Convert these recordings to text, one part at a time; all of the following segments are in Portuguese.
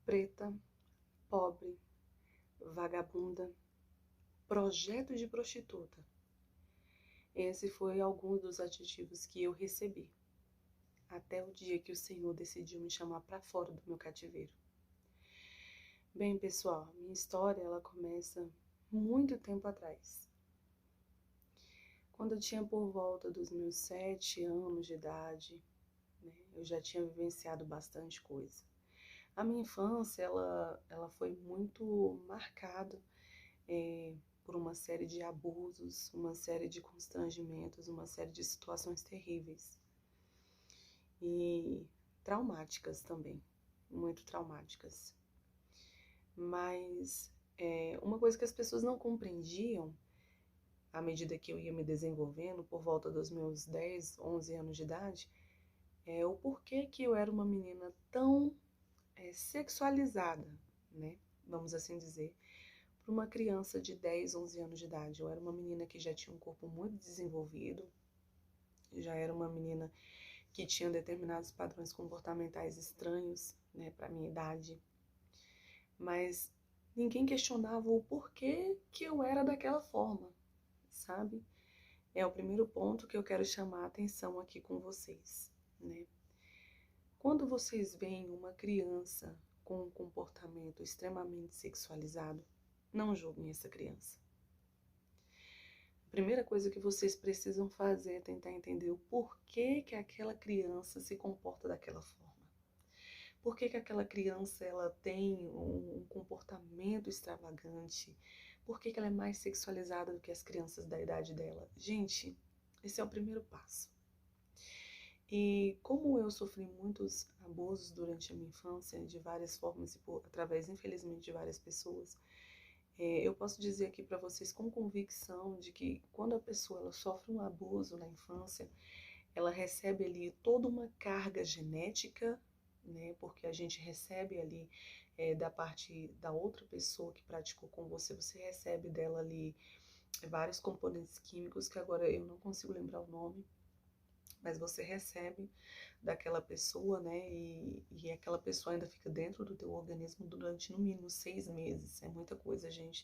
preta, pobre, vagabunda, projeto de prostituta. Esse foi algum dos adjetivos que eu recebi, até o dia que o Senhor decidiu me chamar para fora do meu cativeiro. Bem, pessoal, minha história ela começa muito tempo atrás. Quando eu tinha por volta dos meus 7 anos de idade, eu já tinha vivenciado bastante coisa. A minha infância, ela foi muito marcada por uma série de abusos, uma série de constrangimentos, uma série de situações terríveis. E traumáticas também, muito traumáticas. Mas uma coisa que as pessoas não compreendiam, à medida que eu ia me desenvolvendo, por volta dos meus 10, 11 anos de idade, é o porquê que eu era uma menina tão sexualizada, né? Vamos assim dizer, para uma criança de 10, 11 anos de idade. Eu era uma menina que já tinha um corpo muito desenvolvido, já era uma menina que tinha determinados padrões comportamentais estranhos, né, para minha idade. Mas ninguém questionava o porquê que eu era daquela forma, sabe? É o primeiro ponto que eu quero chamar a atenção aqui com vocês, né? Quando vocês veem uma criança com um comportamento extremamente sexualizado, não julguem essa criança. A primeira coisa que vocês precisam fazer é tentar entender o porquê que aquela criança se comporta daquela forma. Por que que aquela criança ela tem um comportamento extravagante? Por que que ela é mais sexualizada do que as crianças da idade dela? Gente, esse é o primeiro passo. E como eu sofri muitos abusos durante a minha infância, de várias formas e através, infelizmente, de várias pessoas, eu posso dizer aqui para vocês com convicção de que quando a pessoa ela sofre um abuso na infância, ela recebe ali toda uma carga genética, né? Porque a gente recebe ali da parte da outra pessoa que praticou com você, você recebe dela ali vários componentes químicos que agora eu não consigo lembrar o nome, mas você recebe daquela pessoa, né? E aquela pessoa ainda fica dentro do teu organismo durante no mínimo 6 meses. É muita coisa, gente.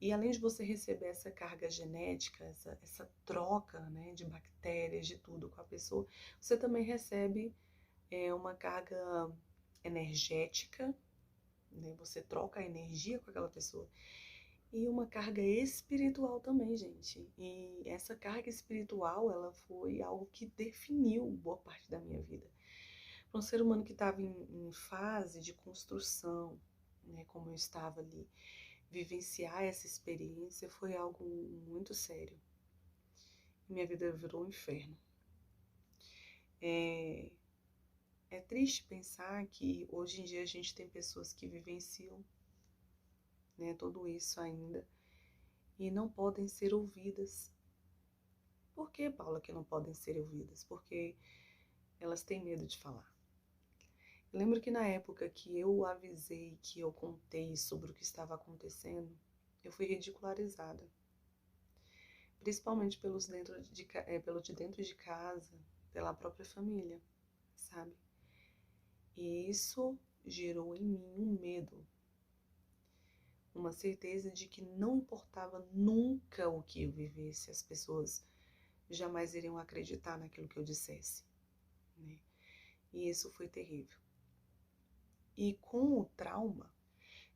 E além de você receber essa carga genética, essa troca, né, de bactérias, de tudo com a pessoa, você também recebe uma carga energética, né? Você troca a energia com aquela pessoa. E uma carga espiritual também, gente. E essa carga espiritual, ela foi algo que definiu boa parte da minha vida. Para um ser humano que estava em fase de construção, né, como eu estava ali, vivenciar essa experiência foi algo muito sério. Minha vida virou um inferno. É triste pensar que hoje em dia a gente tem pessoas que vivenciam, né, tudo isso ainda e não podem ser ouvidas. Por que, Paula, que não podem ser ouvidas? Porque elas têm medo de falar. Eu lembro que na época que eu avisei, que eu contei sobre o que estava acontecendo, eu fui ridicularizada. Principalmente pelo de dentro de casa, pela própria família, sabe? E isso gerou em mim um medo, uma certeza de que não importava nunca o que eu vivesse, as pessoas jamais iriam acreditar naquilo que eu dissesse, né? E isso foi terrível. E com o trauma,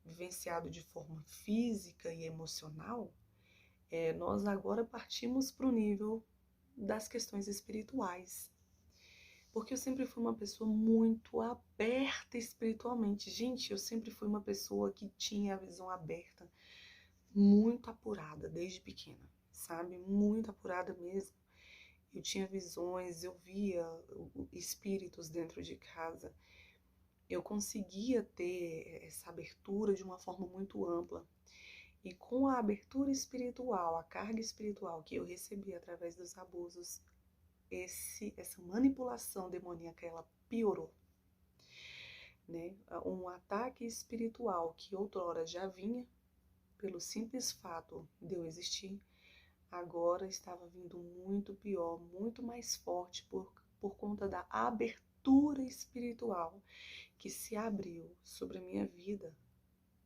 vivenciado de forma física e emocional, nós agora partimos para o nível das questões espirituais. Porque eu sempre fui uma pessoa muito aberta espiritualmente. Gente, eu sempre fui uma pessoa que tinha a visão aberta, muito apurada desde pequena, sabe? Muito apurada mesmo. Eu tinha visões, eu via espíritos dentro de casa. Eu conseguia ter essa abertura de uma forma muito ampla. E com a abertura espiritual, a carga espiritual que eu recebi através dos abusos, essa manipulação demoníaca, ela piorou, né? Um ataque espiritual que outrora já vinha, pelo simples fato de eu existir, agora estava vindo muito pior, muito mais forte por conta da abertura abertura espiritual que se abriu sobre a minha vida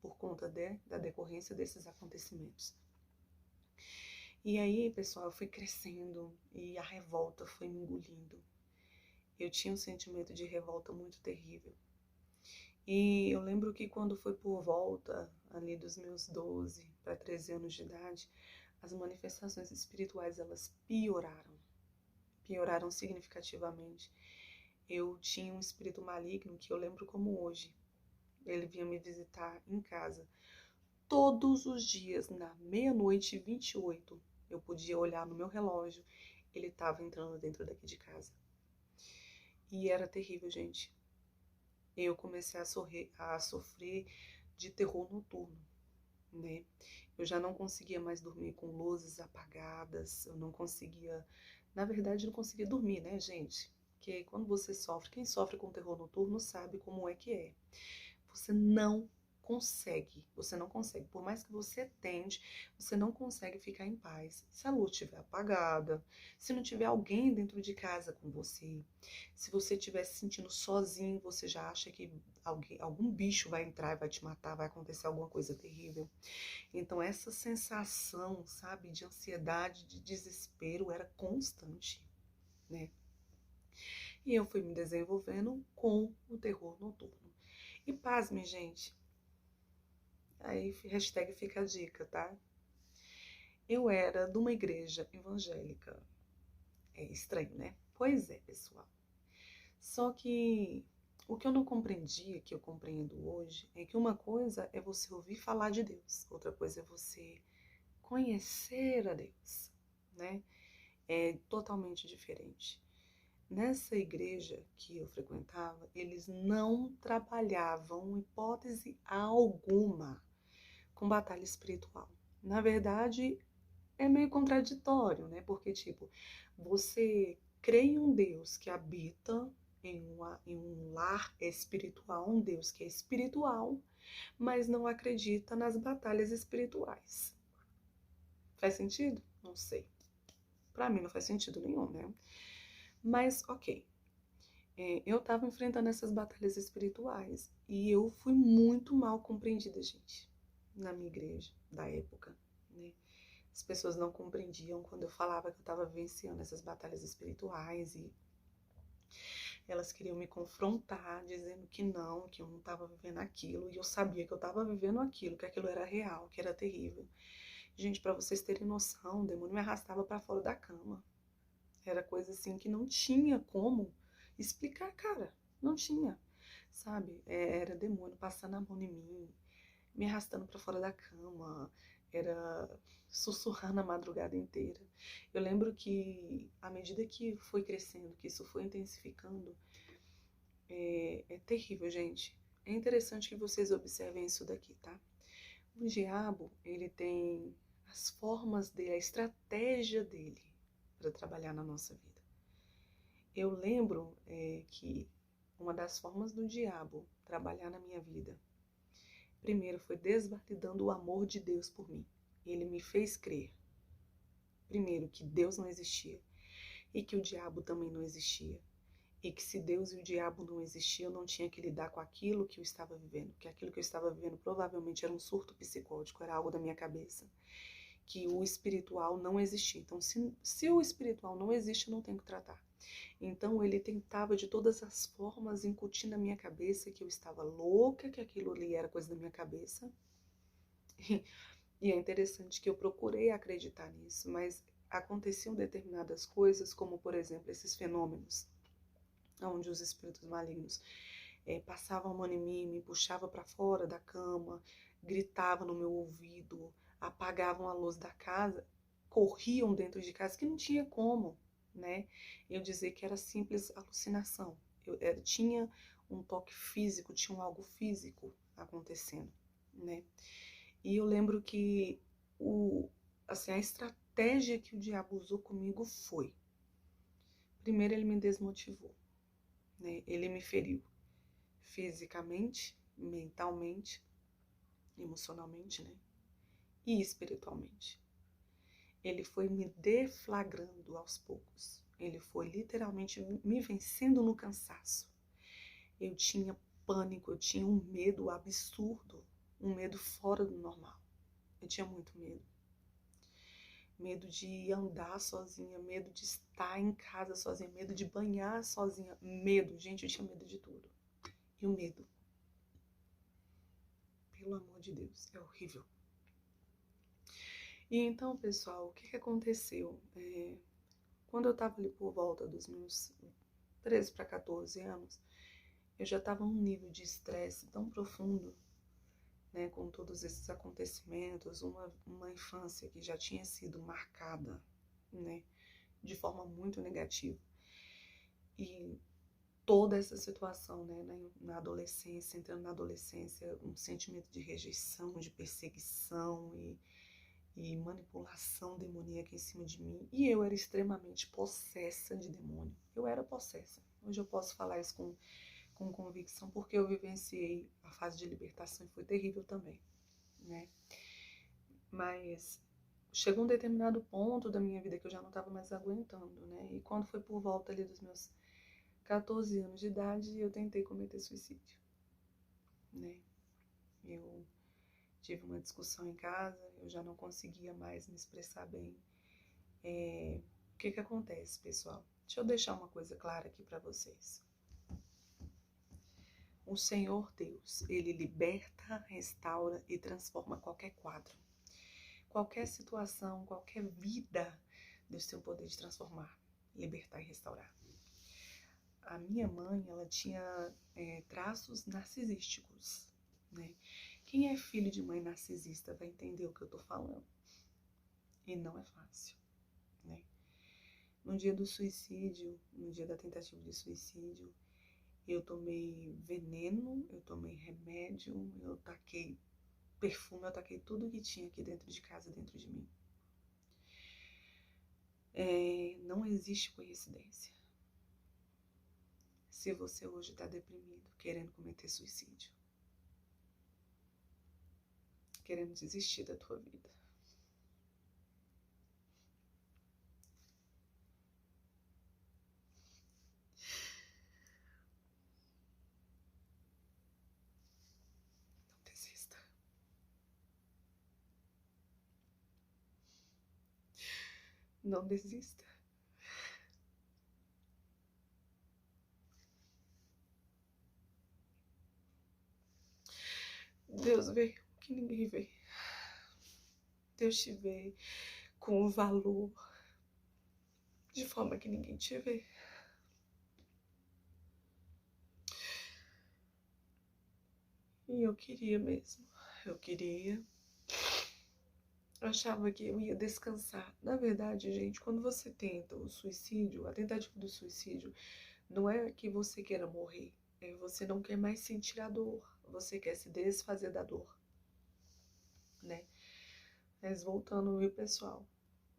por conta da decorrência desses acontecimentos. E aí, pessoal, eu fui crescendo e a revolta foi me engolindo. Eu tinha um sentimento de revolta muito terrível. E eu lembro que quando foi por volta ali dos meus 12 para 13 anos de idade, as manifestações espirituais elas pioraram significativamente. Eu tinha um espírito maligno que eu lembro como hoje. Ele vinha me visitar em casa todos os dias, na meia-noite e 28. Eu podia olhar no meu relógio, ele estava entrando dentro daqui de casa. E era terrível, gente. Eu comecei a sofrer de terror noturno, né? Eu já não conseguia mais dormir com luzes apagadas, eu não conseguia, na verdade, não conseguia dormir, né, gente? Porque quando você sofre, quem sofre com terror noturno sabe como é que é. Você não consegue, por mais que você tente, você não consegue ficar em paz. Se a luz estiver apagada, se não tiver alguém dentro de casa com você, se você estiver se sentindo sozinho, você já acha que algum bicho vai entrar e vai te matar, vai acontecer alguma coisa terrível. Então essa sensação, sabe, de ansiedade, de desespero era constante, né? E eu fui me desenvolvendo com o terror noturno. E pasme, gente. Aí, hashtag fica a dica, tá? Eu era de uma igreja evangélica. É estranho, né? Pois é, pessoal. Só que o que eu não compreendia, que eu compreendo hoje, é que uma coisa é você ouvir falar de Deus, outra coisa é você conhecer a Deus, né? É totalmente diferente. Nessa igreja que eu frequentava, eles não trabalhavam, hipótese alguma, com batalha espiritual. Na verdade, é meio contraditório, né? Porque, tipo, você crê em um Deus que habita em um lar espiritual, um Deus que é espiritual, mas não acredita nas batalhas espirituais. Faz sentido? Não sei. Pra mim não faz sentido nenhum, né? Mas, ok. Eu tava enfrentando essas batalhas espirituais e eu fui muito mal compreendida, gente, na minha igreja da época, né? As pessoas não compreendiam quando eu falava que eu estava vivenciando essas batalhas espirituais e elas queriam me confrontar, dizendo que eu não estava vivendo aquilo, e eu sabia que eu estava vivendo aquilo, que aquilo era real, que era terrível. Gente, para vocês terem noção, o demônio me arrastava para fora da cama. Era coisa assim que não tinha como explicar, cara. Não tinha, sabe? Era demônio passando a mão em mim, me arrastando para fora da cama, era sussurrando a madrugada inteira. Eu lembro que, à medida que foi crescendo, que isso foi intensificando, é terrível, gente. É interessante que vocês observem isso daqui, tá? O diabo, ele tem as formas dele, a estratégia dele para trabalhar na nossa vida. Eu lembro que uma das formas do diabo trabalhar na minha vida, primeiro foi desvalidando o amor de Deus por mim. Ele me fez crer, primeiro, que Deus não existia e que o diabo também não existia. E que se Deus e o diabo não existiam, eu não tinha que lidar com aquilo que eu estava vivendo. Que aquilo que eu estava vivendo provavelmente era um surto psicótico, era algo da minha cabeça. Que o espiritual não existia. Então, se o espiritual não existe, eu não tenho que tratar. Então, ele tentava de todas as formas incutir na minha cabeça que eu estava louca, que aquilo ali era coisa da minha cabeça. E é interessante que eu procurei acreditar nisso, mas aconteciam determinadas coisas, como, por exemplo, esses fenômenos onde os espíritos malignos passavam a mão em mim, me puxavam para fora da cama, gritavam no meu ouvido, apagavam a luz da casa, corriam dentro de casa, que não tinha como, né? Eu dizer que era simples alucinação. Tinha um toque físico, tinha algo físico acontecendo, né? E eu lembro que a estratégia que o diabo usou comigo foi: primeiro, ele me desmotivou, né? Ele me feriu fisicamente, mentalmente, emocionalmente, né? E espiritualmente. Ele foi me deflagrando aos poucos. Ele foi literalmente me vencendo no cansaço. Eu tinha pânico, eu tinha um medo absurdo, um medo fora do normal. Eu tinha muito medo. Medo de andar sozinha, medo de estar em casa sozinha, medo de banhar sozinha. Medo, gente, eu tinha medo de tudo. E o medo, pelo amor de Deus, é horrível. E então, pessoal, o que aconteceu? Quando eu estava ali por volta dos meus 13 para 14 anos, eu já estava num nível de estresse tão profundo, né, com todos esses acontecimentos, uma infância que já tinha sido marcada, né, de forma muito negativa. E toda essa situação, né, na adolescência, entrando na adolescência, um sentimento de rejeição, de perseguição e manipulação demoníaca em cima de mim. E eu era extremamente possessa de demônio. Eu era possessa. Hoje eu posso falar isso com convicção, porque eu vivenciei a fase de libertação e foi terrível também, né? Mas chegou um determinado ponto da minha vida que eu já não estava mais aguentando, né? E quando foi por volta ali dos meus 14 anos de idade, eu tentei cometer suicídio, né? Eu tive uma discussão em casa, eu já não conseguia mais me expressar bem. O que acontece, pessoal? Deixa eu deixar uma coisa clara aqui para vocês. O Senhor Deus, Ele liberta, restaura e transforma qualquer quadro. Qualquer situação, qualquer vida, Deus tem o poder de transformar, libertar e restaurar. A minha mãe, ela tinha traços narcisísticos, né? Quem é filho de mãe narcisista vai entender o que eu tô falando. E não é fácil, né? No dia do suicídio, no dia da tentativa de suicídio, eu tomei veneno, eu tomei remédio, eu taquei perfume, eu taquei tudo que tinha aqui dentro de casa, dentro de mim. Não existe coincidência. Se você hoje está deprimido, querendo cometer suicídio, querendo desistir da tua vida, não desista. Não desista. Deus vê o que ninguém vê. Deus te vê com valor de forma que ninguém te vê. E eu queria mesmo. Eu queria. Eu achava que eu ia descansar. Na verdade, gente, quando você tenta o suicídio, a tentativa do suicídio, não é que você queira morrer. É que você não quer mais sentir a dor. Você quer se desfazer da dor, né? Mas voltando, viu, pessoal?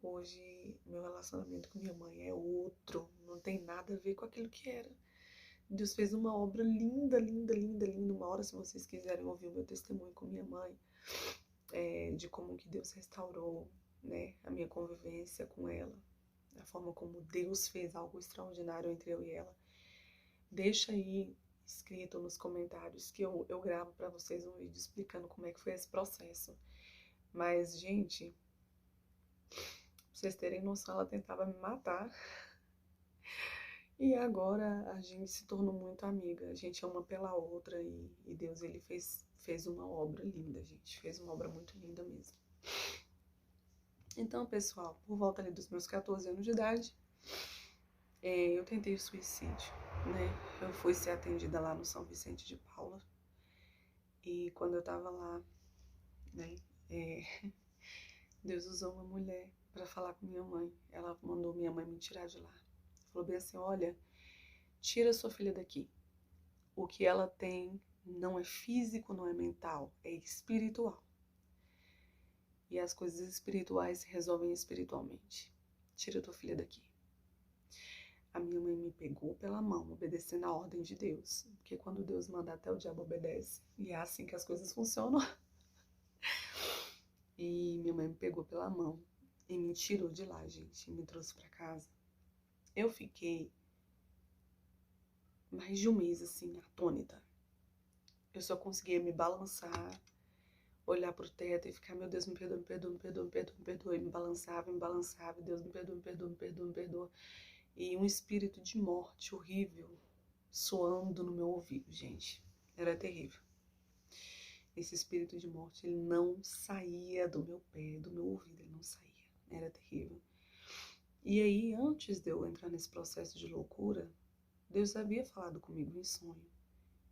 Hoje, meu relacionamento com minha mãe é outro. Não tem nada a ver com aquilo que era. Deus fez uma obra linda, linda, linda, linda. Uma hora, se vocês quiserem ouvir o meu testemunho com minha mãe, de como que Deus restaurou, né, a minha convivência com ela, a forma como Deus fez algo extraordinário entre eu e ela. Deixa aí escrito nos comentários que eu gravo para vocês um vídeo explicando como é que foi esse processo. Mas, gente, pra vocês terem noção, ela tentava me matar. E agora a gente se tornou muito amiga. A gente é uma pela outra e Deus, ele fez uma obra linda, gente. Fez uma obra muito linda mesmo. Então, pessoal, por volta ali dos meus 14 anos de idade, eu tentei o suicídio, né? Eu fui ser atendida lá no São Vicente de Paula. E quando eu tava lá, né, Deus usou uma mulher para falar com minha mãe. Ela mandou minha mãe me tirar de lá. Falou bem assim, olha, tira sua filha daqui. O que ela tem não é físico, não é mental, é espiritual. E as coisas espirituais se resolvem espiritualmente. Tira tua filha daqui. A minha mãe me pegou pela mão, obedecendo a ordem de Deus. Porque quando Deus manda, até o diabo obedece. E é assim que as coisas funcionam. E minha mãe me pegou pela mão e me tirou de lá, gente. E me trouxe pra casa. Eu fiquei mais de um mês, assim, atônita. Eu só conseguia me balançar, olhar pro teto e ficar, meu Deus, me perdoa, me perdoa, me perdoa, me perdoa, me perdoa. E me balançava, Deus me perdoa, me perdoa, me perdoa, me perdoa. E um espírito de morte horrível soando no meu ouvido, gente. Era terrível. Esse espírito de morte, ele não saía do meu pé, do meu ouvido, ele não saía. Era terrível. E aí, antes de eu entrar nesse processo de loucura, Deus havia falado comigo em sonho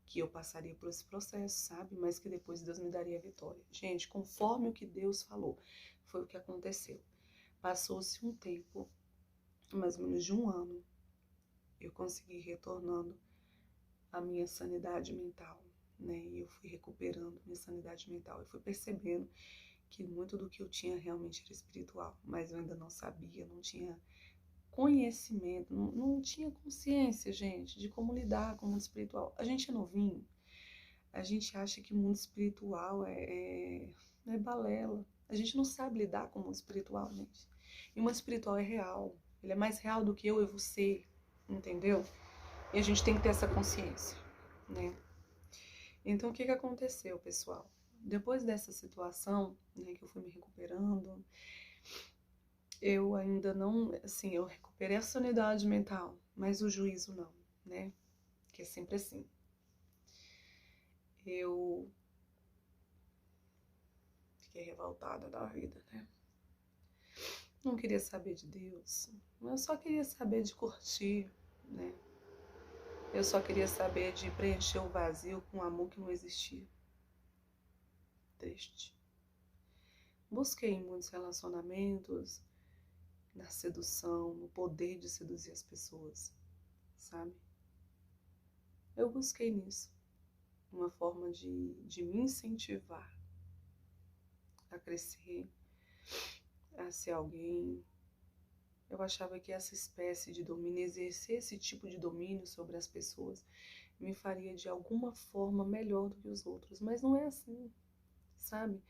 que eu passaria por esse processo, sabe? Mas que depois Deus me daria a vitória. Gente, conforme o que Deus falou, foi o que aconteceu. Passou-se um tempo, mais ou menos de um ano, eu consegui retornando à minha sanidade mental, né? E eu fui recuperando minha sanidade mental. Eu fui percebendo que muito do que eu tinha realmente era espiritual, mas eu ainda não sabia, não tinha conhecimento, não tinha consciência, gente, de como lidar com o mundo espiritual. A gente é novinho, a gente acha que o mundo espiritual é balela. A gente não sabe lidar com o mundo espiritual, gente. E o mundo espiritual é real. Ele é mais real do que eu e você, entendeu? E a gente tem que ter essa consciência, né? Então, o que aconteceu, pessoal? Depois dessa situação, né, que eu fui me recuperando, eu ainda não, assim, eu recuperei a sanidade mental, mas o juízo não, né? Que é sempre assim. Eu fiquei revoltada da vida, né? Não queria saber de Deus, eu só queria saber de curtir, né? Eu só queria saber de preencher o vazio com amor que não existia. Triste. Busquei em muitos relacionamentos, na sedução, no poder de seduzir as pessoas, sabe? Eu busquei nisso, uma forma de me incentivar a crescer, a ser alguém. Eu achava que essa espécie de domínio, exercer esse tipo de domínio sobre as pessoas, me faria de alguma forma melhor do que os outros, mas não é assim, sabe?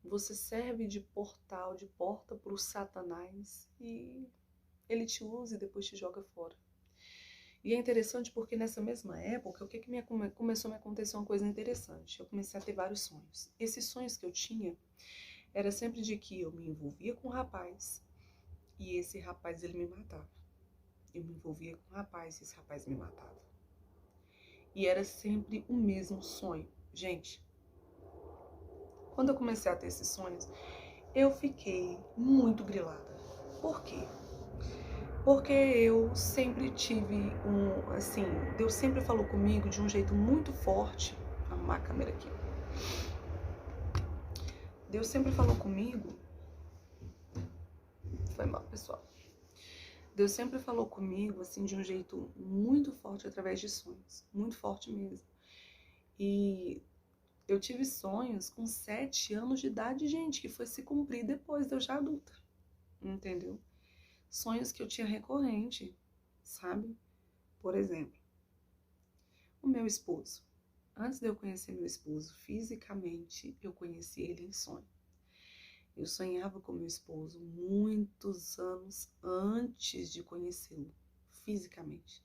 Você serve de portal, de porta para o Satanás e ele te usa e depois te joga fora. E é interessante porque nessa mesma época, o que começou a me acontecer uma coisa interessante. Eu comecei a ter vários sonhos. Esses sonhos que eu tinha era sempre de que eu me envolvia com um rapaz e esse rapaz ele me matava. Eu me envolvia com um rapaz e esse rapaz me matava. E era sempre o mesmo sonho. Gente, quando eu comecei a ter esses sonhos, eu fiquei muito grilada. Por quê? Porque eu sempre tive assim, Deus sempre falou comigo de um jeito muito forte. Vou arrumar a câmera aqui. Deus sempre falou comigo. Foi mal, pessoal. Deus sempre falou comigo, assim, de um jeito muito forte através de sonhos. Muito forte mesmo. E eu tive sonhos com 7 anos de idade, gente, que foi se cumprir depois de eu já adulta. Entendeu? Sonhos que eu tinha recorrente, sabe? Por exemplo, o meu esposo. Antes de eu conhecer meu esposo fisicamente, eu conheci ele em sonho. Eu sonhava com meu esposo muitos anos antes de conhecê-lo fisicamente.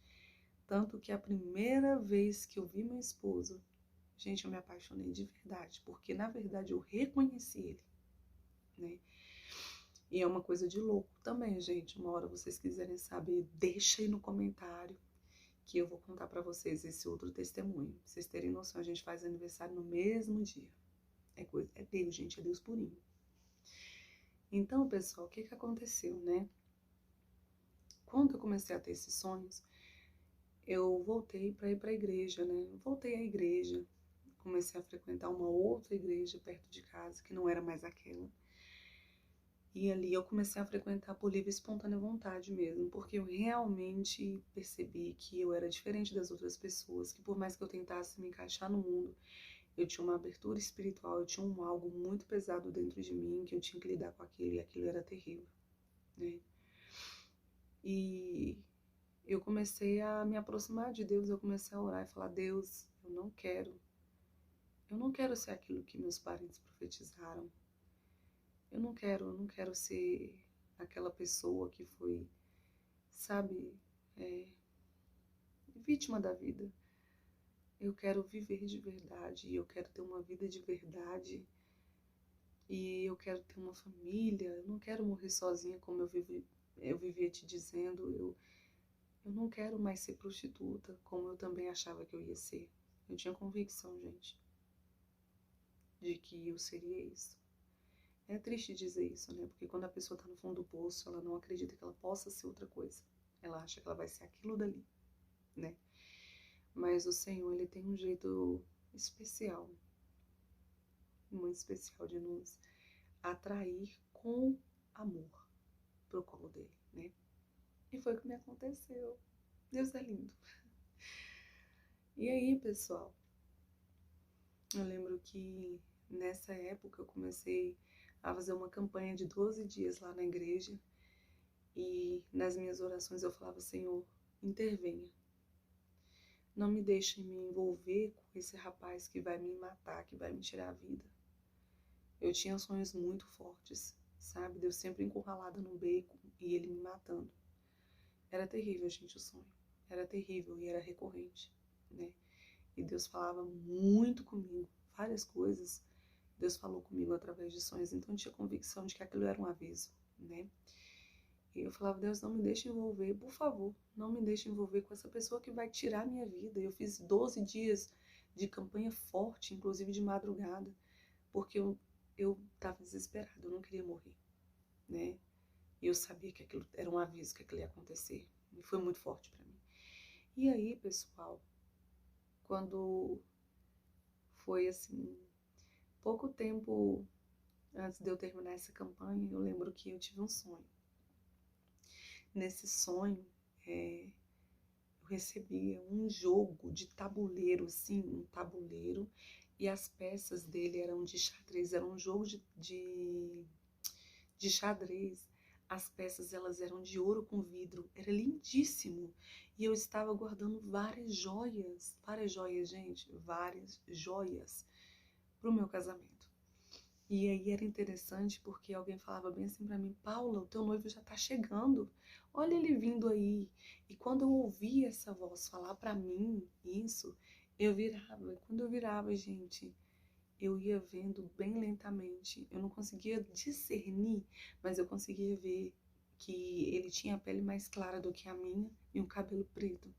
Tanto que a primeira vez que eu vi meu esposo, gente, eu me apaixonei de verdade, porque na verdade eu reconheci ele, né? E é uma coisa de louco também, gente. Uma hora vocês quiserem saber, deixa aí no comentário que eu vou contar pra vocês esse outro testemunho. Pra vocês terem noção, a gente faz aniversário no mesmo dia. É Deus, gente, é Deus purinho. Então, pessoal, o que aconteceu, né? Quando eu comecei a ter esses sonhos, eu voltei para ir para a igreja, né? Voltei à igreja, comecei a frequentar uma outra igreja perto de casa, que não era mais aquela. E ali eu comecei a frequentar por livre e espontânea vontade mesmo, porque eu realmente percebi que eu era diferente das outras pessoas, que por mais que eu tentasse me encaixar no mundo, eu tinha uma abertura espiritual, eu tinha algo muito pesado dentro de mim, que eu tinha que lidar com aquilo, e aquilo era terrível, né? E eu comecei a me aproximar de Deus, eu comecei a orar e falar, Deus, eu não quero ser aquilo que meus parentes profetizaram. Eu não quero ser aquela pessoa que foi, sabe, vítima da vida. Eu quero viver de verdade, eu quero ter uma vida de verdade, e eu quero ter uma família, eu não quero morrer sozinha como eu vivia te dizendo, eu não quero mais ser prostituta como eu também achava que eu ia ser. Eu tinha convicção, gente, de que eu seria isso. É triste dizer isso, né? Porque quando a pessoa tá no fundo do poço, ela não acredita que ela possa ser outra coisa. Ela acha que ela vai ser aquilo dali, né? Mas o Senhor, ele tem um jeito especial, muito especial de nos atrair com amor pro colo dele, né? E foi o que me aconteceu. Deus é lindo. E aí, pessoal, eu lembro que nessa época eu comecei a fazer uma campanha de 12 dias lá na igreja e nas minhas orações eu falava: Senhor, intervenha. Não me deixe me envolver com esse rapaz que vai me matar, que vai me tirar a vida. Eu tinha sonhos muito fortes, sabe? Deus sempre encurralada no beco e ele me matando. Era terrível, gente, o sonho. Era terrível e era recorrente, né? E Deus falava muito comigo, várias coisas. Deus falou comigo através de sonhos, então eu tinha convicção de que aquilo era um aviso, né? E eu falava: Deus, não me deixe envolver, por favor, não me deixe envolver com essa pessoa que vai tirar a minha vida. Eu fiz 12 dias de campanha forte, inclusive de madrugada, porque eu estava desesperada, eu não queria morrer, né? E eu sabia que aquilo era um aviso, que aquilo ia acontecer. E foi muito forte para mim. E aí, pessoal, quando foi assim, pouco tempo antes de eu terminar essa campanha, eu lembro que eu tive um sonho. Nesse sonho, eu recebia um jogo de tabuleiro, assim, um tabuleiro, e as peças dele eram de xadrez, era um jogo de xadrez. As peças, elas eram de ouro com vidro, era lindíssimo. E eu estava guardando várias joias, gente, várias joias para o meu casamento. E aí era interessante porque alguém falava bem assim pra mim: Paula, o teu noivo já tá chegando, olha ele vindo aí. E quando eu ouvia essa voz falar pra mim isso, eu virava. E quando eu virava, gente, eu ia vendo bem lentamente. Eu não conseguia discernir, mas eu conseguia ver que ele tinha a pele mais clara do que a minha e um cabelo preto.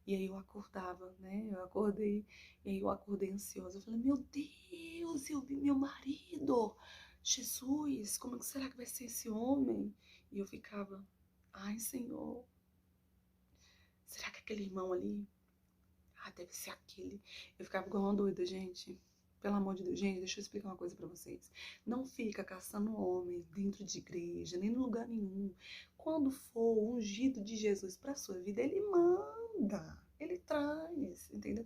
E aí eu acordava, né? Eu acordei, e aí eu acordei ansiosa. Eu falei: meu Deus, eu vi meu marido. Jesus, como que será que vai ser esse homem? E eu ficava: ai, Senhor, será que aquele irmão ali? Ah, deve ser aquele. Eu ficava igual uma doida, gente. Pelo amor de Deus, gente, deixa eu explicar uma coisa pra vocês. Não fica caçando homem dentro de igreja, nem em lugar nenhum. Quando for o ungido de Jesus pra sua vida, ele manda, ele traz, entendeu?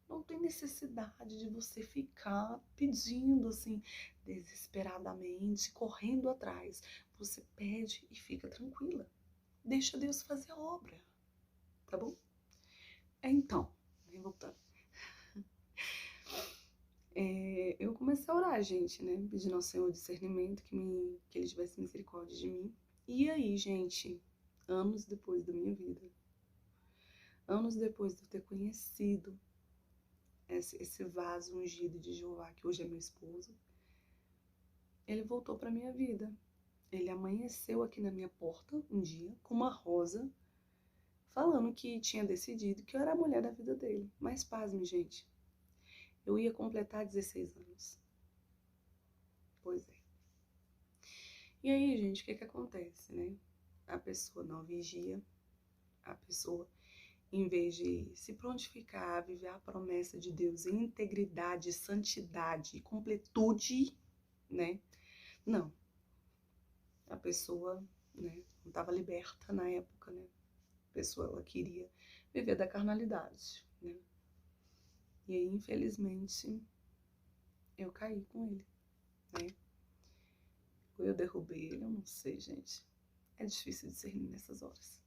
Não tem necessidade de você ficar pedindo assim, desesperadamente, correndo atrás. Você pede e fica tranquila. Deixa Deus fazer a obra, tá bom? Então, vem voltando. Eu comecei a orar, gente, né? Pedindo ao Senhor discernimento, que Ele tivesse misericórdia de mim. E aí, gente, anos depois da minha vida, anos depois de eu ter conhecido esse vaso ungido de Jeová, que hoje é meu esposo, ele voltou para minha vida. Ele amanheceu aqui na minha porta um dia com uma rosa, falando que tinha decidido que eu era a mulher da vida dele. Mas pasme, gente, eu ia completar 16 anos. Pois é. E aí, gente, o que acontece, né? A pessoa não vigia, a pessoa, em vez de se prontificar a viver a promessa de Deus em integridade, santidade e completude, né? Não. A pessoa, né, não estava liberta na época, né? A pessoa, ela queria viver da carnalidade, né? E aí, infelizmente, eu caí com ele, né? Ou eu derrubei ele, eu não sei, gente. É difícil discernir nessas horas.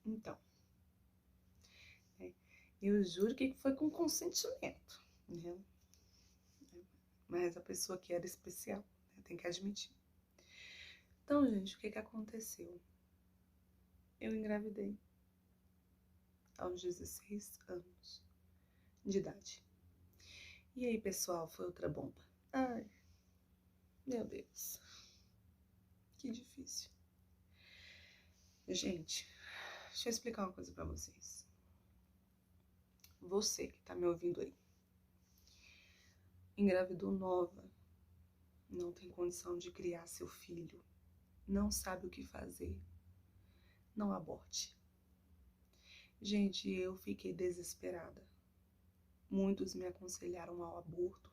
Então, eu juro que foi com consentimento, né? Mas a pessoa que era especial, né? Tem que admitir. Então, gente, o que aconteceu? Eu engravidei. aos 16 anos de idade. E aí, pessoal, foi outra bomba. Ai, meu Deus, que difícil. Gente, deixa eu explicar uma coisa pra vocês. Você que tá me ouvindo aí, engravidou nova, não tem condição de criar seu filho, não sabe o que fazer, não aborte. Gente, eu fiquei desesperada. Muitos me aconselharam ao aborto.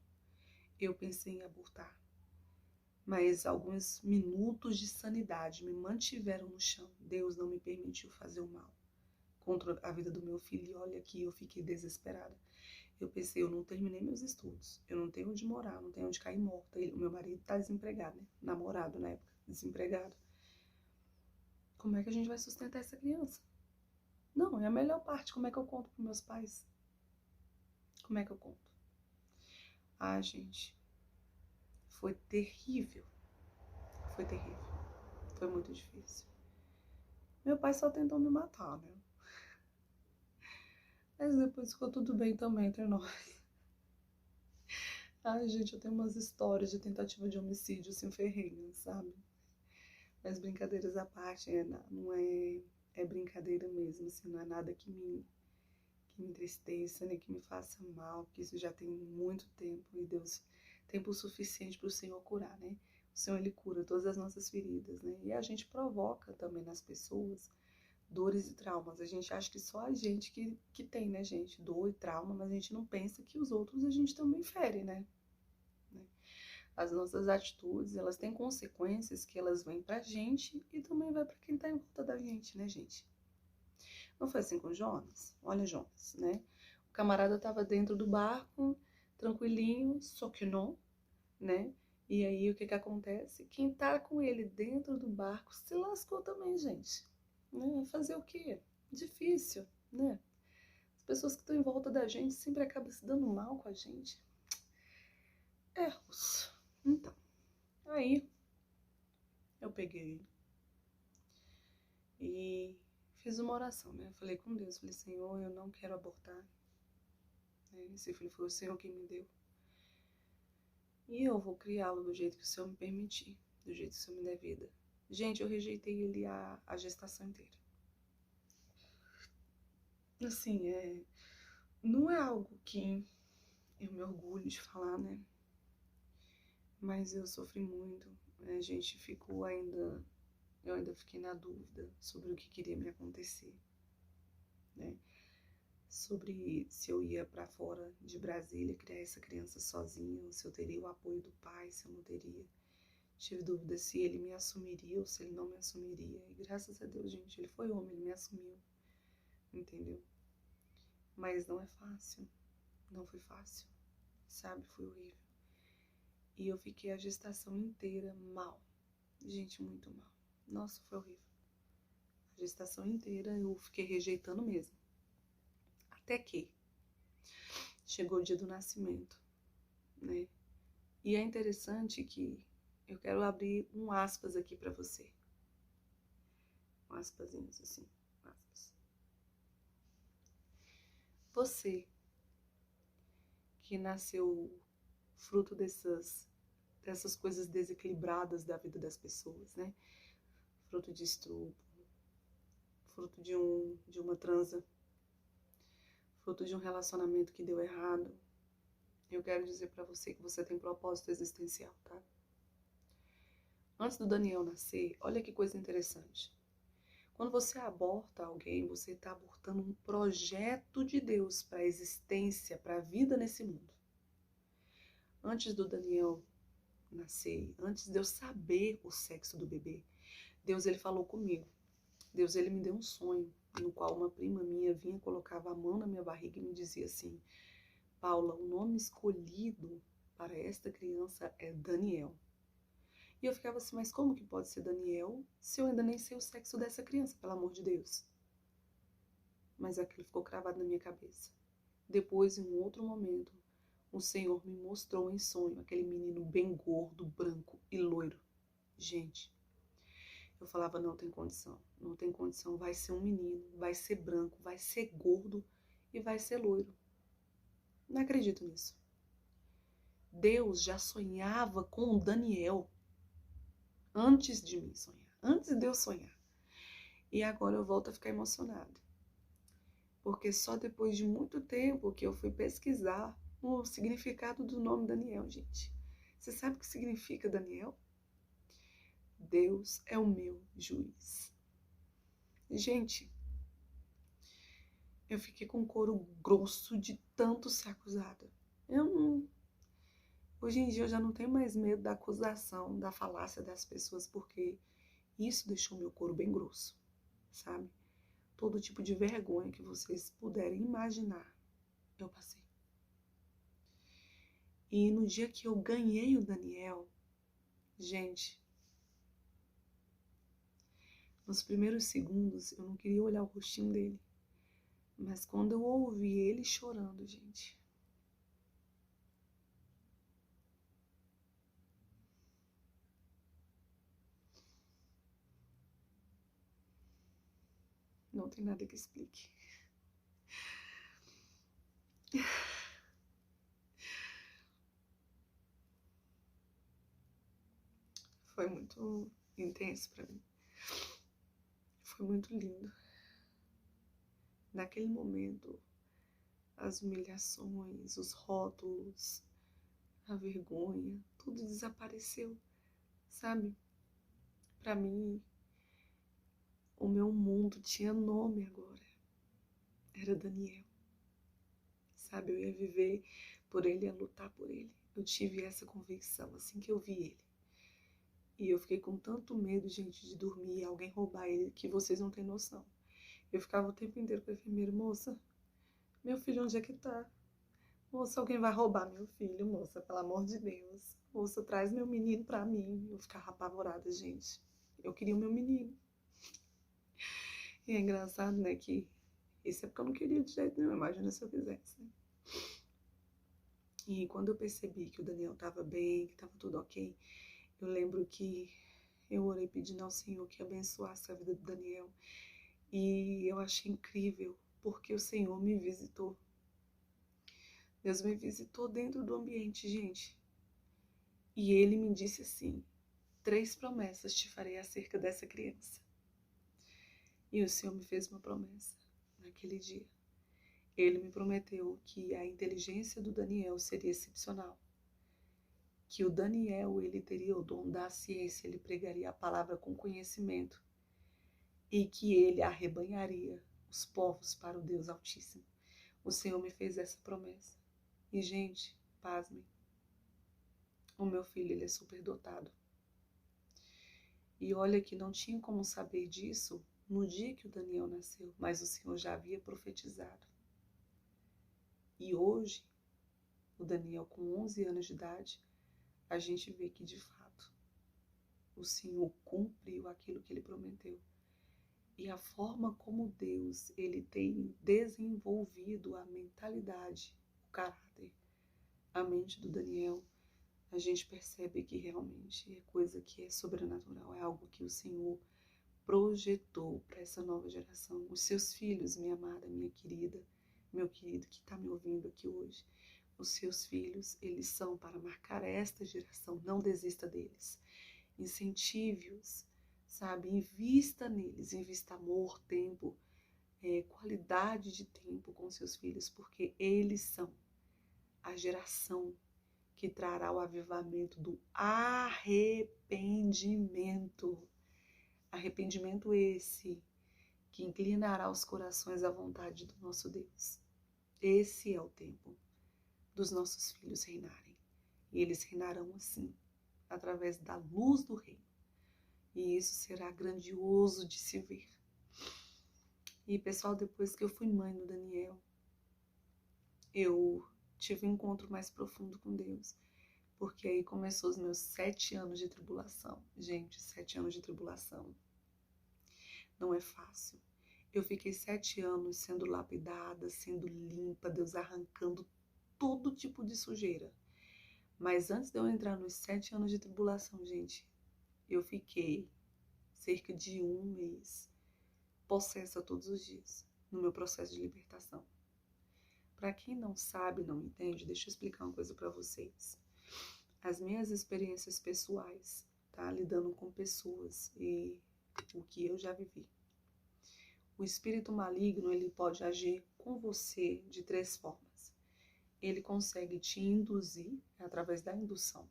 Eu pensei em abortar. Mas alguns minutos de sanidade me mantiveram no chão. Deus não me permitiu fazer o mal contra a vida do meu filho. E olha que eu fiquei desesperada. Eu pensei, eu não terminei meus estudos. Eu não tenho onde morar, não tenho onde cair morta. O meu marido tá desempregado, né? Namorado na época, desempregado. Como é que a gente vai sustentar essa criança? Não, é a melhor parte. Como é que eu conto para meus pais? Como é que eu conto? Ah, gente, foi terrível. Foi terrível. Foi muito difícil. Meu pai só tentou me matar, né? Mas depois ficou tudo bem também entre nós. Ai, gente, eu tenho umas histórias de tentativa de homicídio assim ferrenhas, sabe? Mas brincadeiras à parte, não é, é brincadeira mesmo, assim, não é nada que me entristeça, nem que me faça mal, porque isso já tem muito tempo e Deus, tempo suficiente para o Senhor curar, né? O Senhor, Ele cura todas as nossas feridas, né? E a gente provoca também nas pessoas dores e traumas. A gente acha que só a gente que tem, né, gente? Dor e trauma, mas a gente não pensa que os outros a gente também fere, né? As nossas atitudes, elas têm consequências que elas vêm pra gente e também vai pra quem tá em volta da gente, né, gente? Não foi assim com Jonas? Olha Jonas, né? O camarada tava dentro do barco, tranquilinho, só que não, né? E aí o que que acontece? Quem tá com ele dentro do barco se lascou também, gente. Né? Fazer o quê? Difícil, né? As pessoas que estão em volta da gente sempre acabam se dando mal com a gente. Erros. Então, aí eu peguei e fiz uma oração, né? Falei com Deus, falei, Senhor, eu não quero abortar. Esse filho foi o Senhor que me deu. E eu vou criá-lo do jeito que o Senhor me permitir, do jeito que o Senhor me der vida. Gente, eu rejeitei ele a gestação inteira. Assim, não é algo que eu me orgulho de falar, né? Mas eu sofri muito. A gente ficou ainda... Eu ainda fiquei na dúvida sobre o que queria me acontecer, né? Sobre se eu ia para fora de Brasília criar essa criança sozinha, ou se eu teria o apoio do pai, se eu não teria. Tive dúvida se ele me assumiria ou se ele não me assumiria. E graças a Deus, gente, ele foi homem, ele me assumiu, entendeu? Mas não é fácil, não foi fácil, sabe? Foi horrível. E eu fiquei a gestação inteira mal, gente, muito mal. Nossa, foi horrível. A gestação inteira eu fiquei rejeitando mesmo. Até que chegou o dia do nascimento, né? E é interessante que eu quero abrir um aspas aqui para você. Um aspasinhos assim, aspas. Você que nasceu fruto dessas coisas desequilibradas da vida das pessoas, né? Fruto de estupro, fruto de uma transa, fruto de um relacionamento que deu errado. Eu quero dizer para você que você tem propósito existencial, tá? Antes do Daniel nascer, olha que coisa interessante. Quando você aborta alguém, você está abortando um projeto de Deus para a existência, para a vida nesse mundo. Antes do Daniel nascer, antes de eu saber o sexo do bebê, Deus ele falou comigo. Deus ele me deu um sonho, no qual uma prima minha vinha, colocava a mão na minha barriga e me dizia assim: Paula, o nome escolhido para esta criança é Daniel. E eu ficava assim, mas como que pode ser Daniel se eu ainda nem sei o sexo dessa criança, pelo amor de Deus? Mas aquilo ficou cravado na minha cabeça. Depois, em um outro momento, o Senhor me mostrou em sonho aquele menino bem gordo, branco e loiro. Gente, Eu falava, não tem condição, não tem condição, vai ser um menino, vai ser branco, vai ser gordo e vai ser loiro. Não acredito nisso. Deus já sonhava com o Daniel antes de mim sonhar, antes de eu sonhar. E agora eu volto a ficar emocionada. Porque só depois de muito tempo que eu fui pesquisar o significado do nome Daniel, gente. Você sabe o que significa Daniel? Deus é o meu juiz. Gente, eu fiquei com o couro grosso de tanto ser acusada. Hoje em dia eu já não tenho mais medo da acusação, da falácia das pessoas, porque isso deixou meu couro bem grosso, sabe? Todo tipo de vergonha que vocês puderem imaginar, eu passei. E no dia que eu ganhei o Daniel, gente, nos primeiros segundos eu não queria olhar o rostinho dele. Mas quando eu ouvi ele chorando, gente, não tem nada que explique. Foi muito intenso pra mim. Foi muito lindo. Naquele momento, as humilhações, os rótulos, a vergonha, tudo desapareceu, sabe? Pra mim, o meu mundo tinha nome agora. Era Daniel. Sabe, eu ia viver por ele, ia lutar por ele. Eu tive essa convicção assim que eu vi ele. E eu fiquei com tanto medo, gente, de dormir e alguém roubar ele, que vocês não têm noção. Eu ficava o tempo inteiro com a enfermeira, moça, meu filho, onde é que tá? Moça, alguém vai roubar meu filho, moça, pelo amor de Deus. Moça, traz meu menino pra mim. Eu ficava apavorada, gente. Eu queria o meu menino. E é engraçado, né, que isso é porque eu não queria de jeito nenhum, imagina se eu quisesse, né? E quando eu percebi que o Daniel tava bem, que tava tudo ok, eu lembro que eu orei pedindo ao Senhor que abençoasse a vida do Daniel. E eu achei incrível, porque o Senhor me visitou. Deus me visitou dentro do ambiente, gente. E Ele me disse assim, 3 promessas te farei acerca dessa criança. E o Senhor me fez uma promessa naquele dia. Ele me prometeu que a inteligência do Daniel seria excepcional. Que o Daniel, ele teria o dom da ciência, ele pregaria a palavra com conhecimento. E que ele arrebanharia os povos para o Deus Altíssimo. O Senhor me fez essa promessa. E, gente, pasmem, o meu filho, ele é superdotado. E olha que não tinha como saber disso no dia que o Daniel nasceu, mas o Senhor já havia profetizado. E hoje, o Daniel com 11 anos de idade, a gente vê que, de fato, o Senhor cumpriu aquilo que ele prometeu. E a forma como Deus, ele tem desenvolvido a mentalidade, o caráter, a mente do Daniel, a gente percebe que realmente é coisa que é sobrenatural, é algo que o Senhor projetou para essa nova geração. Os seus filhos, minha amada, minha querida, meu querido que está me ouvindo aqui hoje, os seus filhos, eles são para marcar esta geração, não desista deles. Incentive-os, sabe? Invista neles, invista amor, tempo, qualidade de tempo com seus filhos, porque eles são a geração que trará o avivamento do arrependimento. Arrependimento esse que inclinará os corações à vontade do nosso Deus. Esse é o tempo dos nossos filhos reinarem. E eles reinarão assim, através da luz do reino. E isso será grandioso de se ver. E, pessoal, depois que eu fui mãe do Daniel, eu tive um encontro mais profundo com Deus. Porque aí começou os meus 7 anos de tribulação. Gente, 7 anos de tribulação. Não é fácil. Eu fiquei 7 anos sendo lapidada, sendo limpa, Deus arrancando todo tipo de sujeira. Mas antes de eu entrar nos 7 anos de tribulação, gente, eu fiquei cerca de 1 mês, possessa todos os dias, no meu processo de libertação. Para quem não sabe, não entende, deixa eu explicar uma coisa para vocês. As minhas experiências pessoais, tá? Lidando com pessoas e o que eu já vivi. O espírito maligno, ele pode agir com você de 3 formas. Ele consegue te induzir através da indução.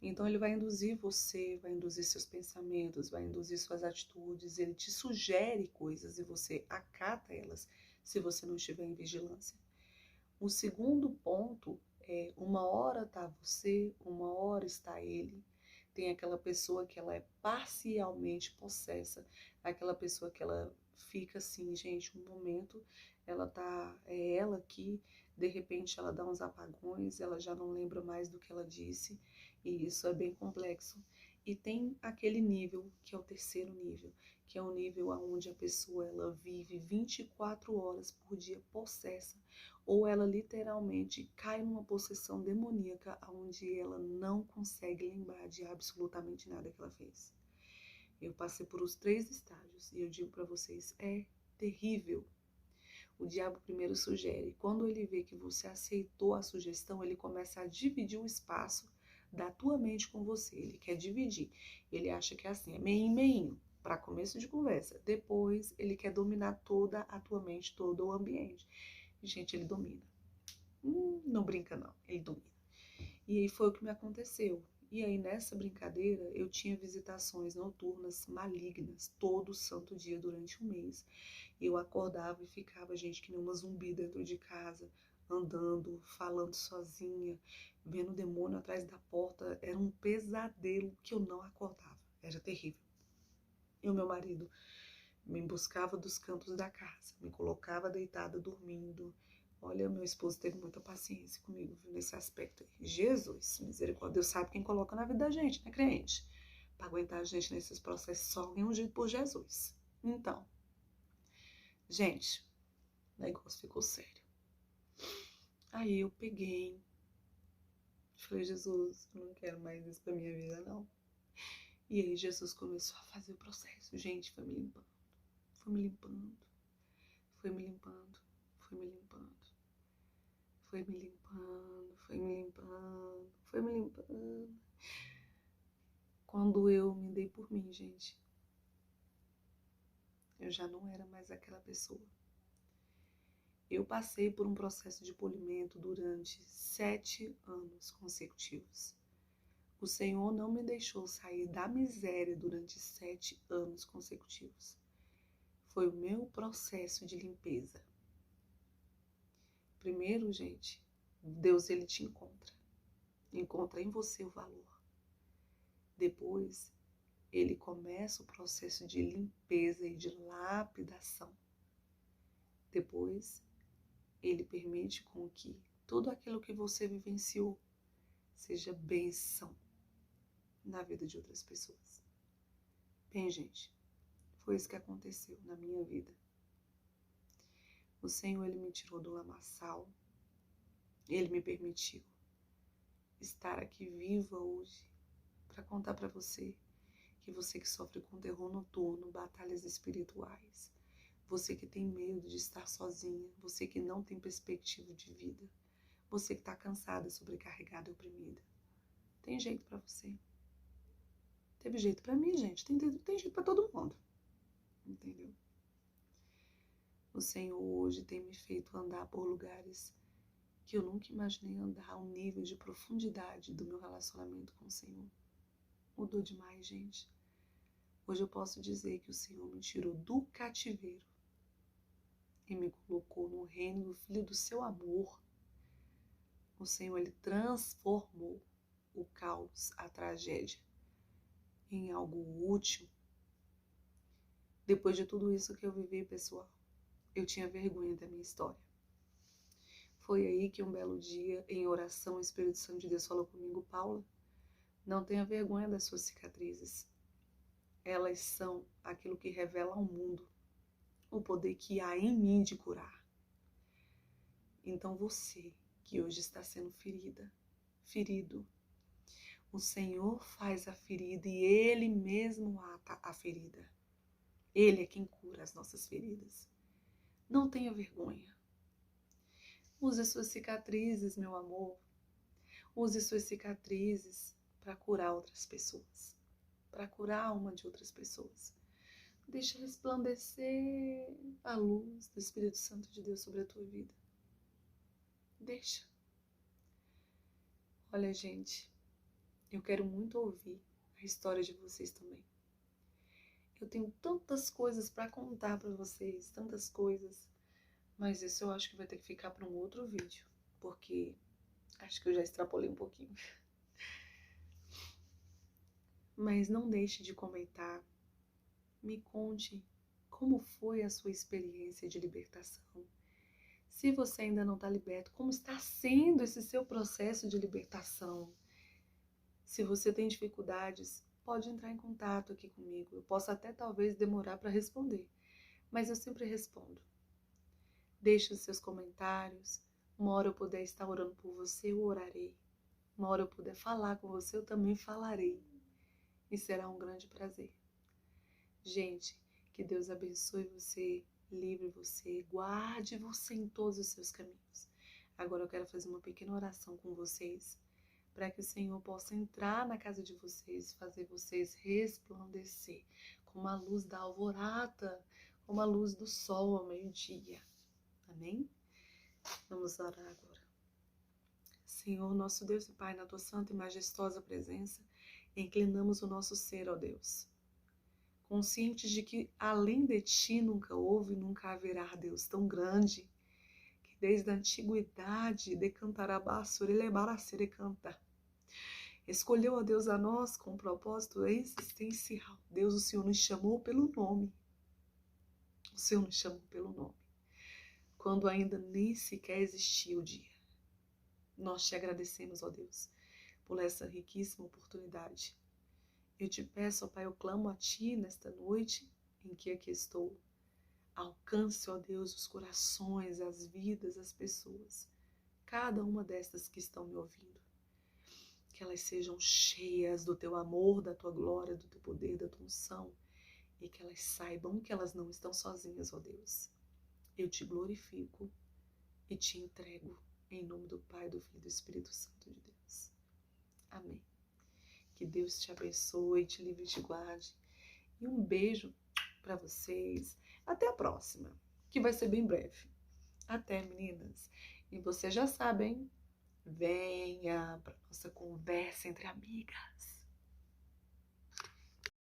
Então ele vai induzir você, vai induzir seus pensamentos, vai induzir suas atitudes, ele te sugere coisas e você acata elas se você não estiver em vigilância. O segundo ponto é, uma hora está você, uma hora está ele. Tem aquela pessoa que ela é parcialmente possessa, aquela pessoa que ela fica assim, gente, um momento é ela que de repente ela dá uns apagões, ela já não lembra mais do que ela disse, e isso é bem complexo. E tem aquele nível, que é o terceiro nível, que é o nível onde a pessoa ela vive 24 horas por dia possessa, ou ela literalmente cai numa possessão demoníaca onde ela não consegue lembrar de absolutamente nada que ela fez. Eu passei por os 3 estágios e eu digo para vocês, é terrível. O diabo primeiro sugere, quando ele vê que você aceitou a sugestão, ele começa a dividir o espaço da tua mente com você, ele quer dividir, ele acha que é assim, é meinho, para começo de conversa, depois ele quer dominar toda a tua mente, todo o ambiente. Gente, ele domina. Não brinca não, ele domina. E aí foi o que me aconteceu. E aí nessa brincadeira eu tinha visitações noturnas malignas todo santo dia durante 1 mês. Eu acordava e ficava, gente, que nem uma zumbi dentro de casa, andando, falando sozinha, vendo o demônio atrás da porta. Era um pesadelo que eu não acordava. Era terrível. E o meu marido me buscava dos cantos da casa, me colocava deitada dormindo. Olha, meu esposo teve muita paciência comigo, viu, nesse aspecto aí. Jesus, misericórdia, Deus sabe quem coloca na vida da gente, né, crente? Para aguentar a gente nesses processos, só alguém ungido por Jesus. Então, gente, o negócio ficou sério. Aí eu peguei, falei, Jesus, eu não quero mais isso pra minha vida, não. E aí Jesus começou a fazer o processo. Gente, foi me limpando, foi me limpando, foi me limpando, foi me limpando. Foi me limpando, foi me limpando, foi me limpando. Quando eu me dei por mim, gente, eu já não era mais aquela pessoa. Eu passei por um processo de polimento durante 7 anos consecutivos. O Senhor não me deixou sair da miséria durante 7 anos consecutivos. Foi o meu processo de limpeza. Primeiro, gente, Deus ele te encontra. Encontra em você o valor. Depois, ele começa o processo de limpeza e de lapidação. Depois, ele permite com que tudo aquilo que você vivenciou seja bênção na vida de outras pessoas. Bem, gente, foi isso que aconteceu na minha vida. O Senhor, ele me tirou do lamaçal. Ele me permitiu estar aqui viva hoje para contar para você que sofre com terror noturno, batalhas espirituais, você que tem medo de estar sozinha, você que não tem perspectiva de vida, você que está cansada, sobrecarregada e oprimida. Tem jeito para você. Teve jeito para mim, gente. Tem jeito para todo mundo. Entendeu? O Senhor hoje tem me feito andar por lugares que eu nunca imaginei andar, ao nível de profundidade do meu relacionamento com o Senhor. Mudou demais, gente. Hoje eu posso dizer que o Senhor me tirou do cativeiro e me colocou no reino do Filho do seu amor. O Senhor, ele transformou o caos, a tragédia, em algo útil. Depois de tudo isso que eu vivi, pessoal, eu tinha vergonha da minha história. Foi aí que um belo dia, em oração, o Espírito Santo de Deus falou comigo, Paula, não tenha vergonha das suas cicatrizes. Elas são aquilo que revela ao mundo o poder que há em mim de curar. Então você, que hoje está sendo ferido, O Senhor faz a ferida e Ele mesmo ata a ferida. Ele é quem cura as nossas feridas. Não tenha vergonha. Use suas cicatrizes, meu amor. Use suas cicatrizes para curar outras pessoas. Para curar a alma de outras pessoas. Deixa resplandecer a luz do Espírito Santo de Deus sobre a tua vida. Deixa. Olha, gente, eu quero muito ouvir a história de vocês também. Eu tenho tantas coisas para contar para vocês, tantas coisas, mas isso eu acho que vai ter que ficar para um outro vídeo, porque acho que eu já extrapolei um pouquinho. Mas não deixe de comentar, me conte como foi a sua experiência de libertação. Se você ainda não está liberto, como está sendo esse seu processo de libertação? Se você tem dificuldades, pode entrar em contato aqui comigo. Eu posso até talvez demorar para responder, mas eu sempre respondo. Deixe os seus comentários. Uma hora eu puder estar orando por você, eu orarei. Uma hora eu puder falar com você, eu também falarei. E será um grande prazer. Gente, que Deus abençoe você, livre você, guarde você em todos os seus caminhos. Agora eu quero fazer uma pequena oração com vocês, para que o Senhor possa entrar na casa de vocês, fazer vocês resplandecer como a luz da alvorada, como a luz do sol ao meio-dia. Amém? Vamos orar agora. Senhor, nosso Deus e Pai, na tua santa e majestosa presença, inclinamos o nosso ser, ó Deus, conscientes de que além de ti nunca houve e nunca haverá Deus tão grande, que desde a antiguidade escolheu a Deus a nós com um propósito existencial. Deus, o Senhor nos chamou pelo nome. O Senhor nos chamou pelo nome, quando ainda nem sequer existia o dia. Nós te agradecemos, ó Deus, por essa riquíssima oportunidade. Eu te peço, ó Pai, eu clamo a Ti nesta noite em que aqui estou. Alcance, ó Deus, os corações, as vidas, as pessoas, cada uma destas que estão me ouvindo. Que elas sejam cheias do Teu amor, da Tua glória, do Teu poder, da Tua unção, e que elas saibam que elas não estão sozinhas, ó Deus. Eu te glorifico e te entrego em nome do Pai, do Filho e do Espírito Santo de Deus. Amém. Que Deus te abençoe, te livre e te guarde. E um beijo para vocês. Até a próxima, que vai ser bem breve. Até, meninas. E vocês já sabem, venha para nossa conversa entre amigas.